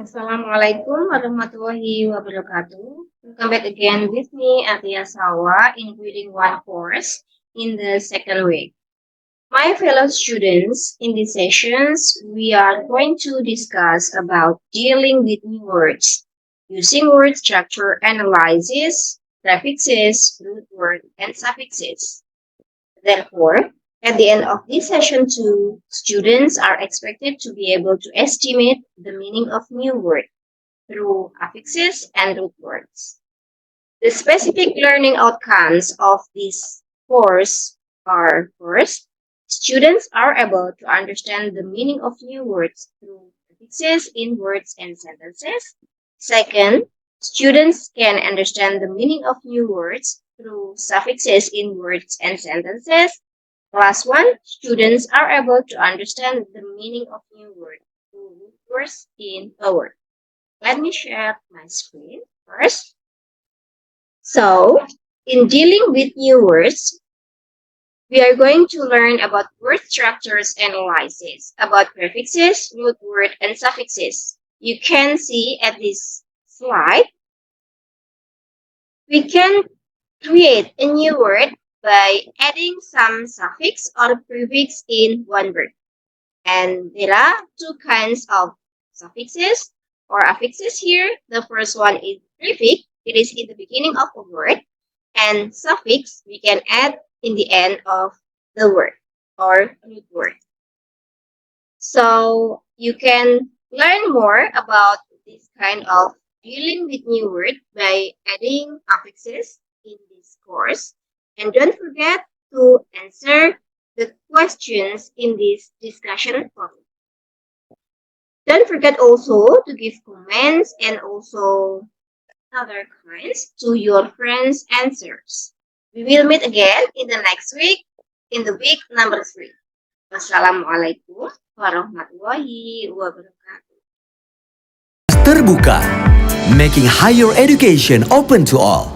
Assalamualaikum warahmatullahi wabarakatuh. Welcome back again with me, Atia Sawa, in reading one course in the second week. My fellow students, in these sessions, we are going to discuss about dealing with new words, using word structure analysis, prefixes, root word, and suffixes. Therefore, at the end of this session too, students are expected to be able to estimate the meaning of new word through affixes and root words. The specific learning outcomes of this course are: first, students are able to understand the meaning of new words through affixes in words and sentences. Second, students can understand the meaning of new words through suffixes in words and sentences. Last one, students are able to understand the meaning of new words through root words in a word. Let me share my screen first. So, in dealing with new words, we are going to learn about word structures analysis, about prefixes, root word, and suffixes. You can see at this slide, we can create a new word by adding some suffix or prefix in one word. And there are two kinds of suffixes or affixes here. The first one is prefix. It is in the beginning of a word. And suffix we can add in the end of the word or root word. So you can learn more about this kind of dealing with new word by adding affixes in this course. And don't forget to answer the questions in this discussion forum. Don't forget also to give comments and also other kinds to your friends' answers. We will meet again in the next week, in the week number 3. Wassalamualaikum warahmatullahi wabarakatuh. Terbuka, making higher education open to all.